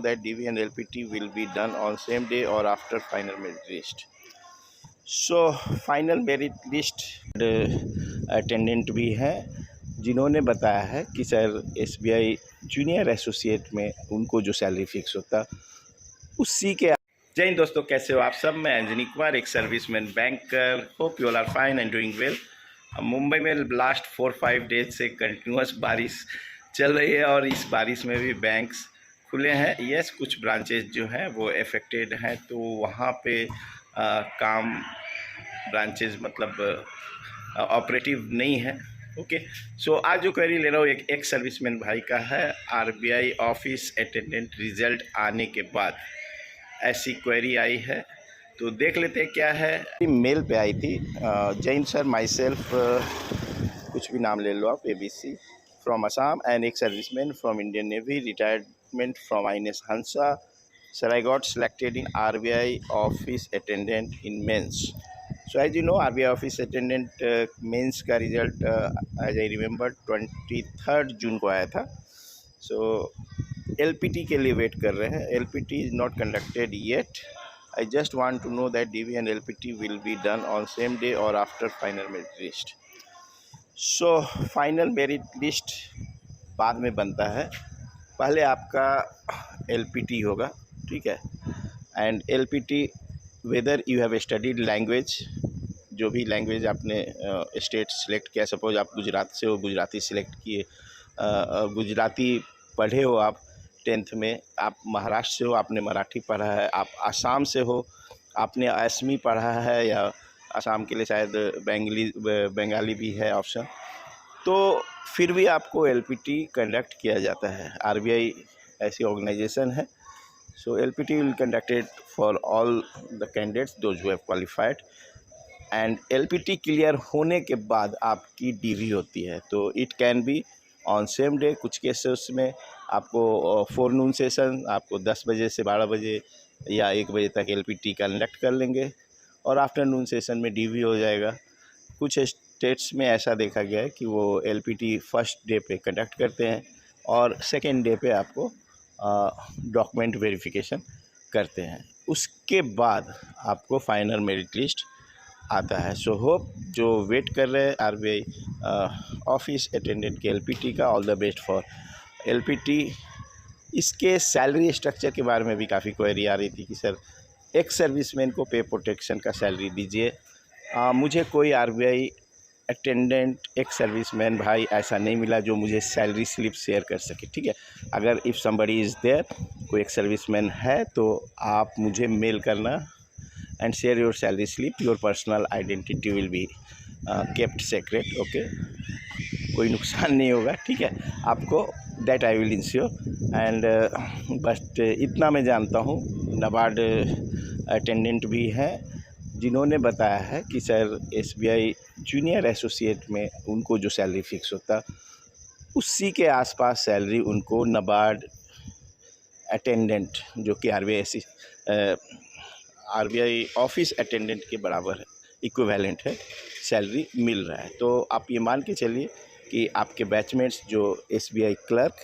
know that DV and LPT will be done on same day or after final merit list. So final merit list attendant भी हैं जिन्होंने बताया है कि sir SBI junior associate में उनको जो सैलरी फिक्स होता उसी के। जय हिंद दोस्तों, कैसे हो आप सब। मैं अंजनी कुमार, एक serviceman banker. Hope you all are fine and doing well. Mumbai में लास्ट 4-5 डेज से कंटिन्यूस बारिश चल रही है और इस बारिश में भी बैंक्स खुले हैं। यस, कुछ ब्रांचेस जो हैं वो अफेक्टेड हैं, तो वहाँ पे काम ब्रांचेस मतलब ऑपरेटिव नहीं है। ओके, सो आज जो क्वेरी ले रहा हूँ एक सर्विसमैन भाई का है। RBI ऑफिस अटेंडेंट रिजल्ट आने के बाद ऐसी क्वेरी आई है, तो देख लेते हैं क्या है। मेल पे आई थी। जैन सर, माई सेल्फ, कुछ भी नाम ले लो आप, ABC फ्रॉम असम एंड एक serviceman from Indian navy, retirement from INS Hansa. Sir, I got selected in RBI office attendant in mains. So as you know, RBI office attendant mains का result as I remember 23 June को आया था। सो LPT के लिए wait कर रहे हैं। LPT is not conducted yet. I just want to know that DV and LPT will be done on same day और after final merit list. So final merit list बाद में बनता है, पहले आपका LPT होगा, ठीक है। And LPT whether you have studied language, जो भी लैंग्वेज आपने स्टेट सेलेक्ट किया, सपोज आप गुजरात से हो, गुजराती सिलेक्ट किए, गुजराती पढ़े हो आप 10th में। आप महाराष्ट्र से हो, आपने मराठी पढ़ा है। आप आसाम से हो, आपने असमी पढ़ा है, या आसाम के लिए शायद बंगाली भी है ऑप्शन, तो फिर भी आपको LPT कंडक्ट किया जाता है। RBI ऐसी ऑर्गेनाइजेशन है। सो LPT will conducted for all the candidates those who have qualified. And LPT clear होने के बाद आपकी DV होती है, तो it can be on same day. कुछ केसेस में आपको फोरनून सेशन, आपको 10 बजे से 12 बजे या 1 बजे तक LPT कंडक्ट कर लेंगे और आफ्टरनून सेशन में DV हो जाएगा। कुछ स्टेट्स में ऐसा देखा गया है कि वो LPT फर्स्ट डे पे कंडक्ट करते हैं और सेकेंड डे पे आपको डॉक्यूमेंट वेरिफिकेशन करते हैं। उसके बाद आपको फाइनल मेरिट लिस्ट आता है। सो होप जो वेट कर रहे हैं RBI ऑफिस अटेंडेंट के LPT का, all the best for LPT। इसके सैलरी स्ट्रक्चर के बारे में भी काफ़ी क्वेरी आ रही थी कि सर एक सर्विसमैन को पे प्रोटेक्शन का सैलरी दीजिए। मुझे कोई RBI अटेंडेंट एक सर्विसमैन भाई ऐसा नहीं मिला जो मुझे सैलरी स्लिप शेयर कर सके, ठीक है। अगर इफ़ समबडी इज़ देयर, कोई एक सर्विसमैन है, तो आप मुझे मेल करना and share your salary slip. Your personal identity will be kept secret. Okay, कोई नुकसान नहीं होगा, ठीक है आपको, that I will ensure. and बस इतना मैं जानता हूँ। NABARD अटेंडेंट भी हैं जिन्होंने बताया है कि सर SBI जूनियर एसोसिएट में उनको जो सैलरी फिक्स होता उसी के आसपास सैलरी उनको NABARD अटेंडेंट, जो कि RBI ऑफिस अटेंडेंट के बराबर है, इक्विवेलेंट है, सैलरी मिल रहा है। तो आप ये मान के चलिए कि आपके बैचमेट्स जो SBI क्लर्क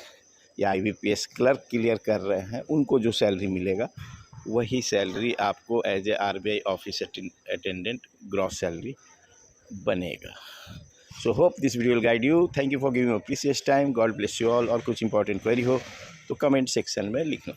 या IBPS क्लर्क क्लियर कर रहे हैं, उनको जो सैलरी मिलेगा वही सैलरी आपको as a RBI office attendant gross salary बनेगा। So hope this video will guide you. Thank you for giving your precious time. God bless you all. और कुछ इंपॉर्टेंट क्वेरी हो तो कमेंट सेक्शन में लिखना।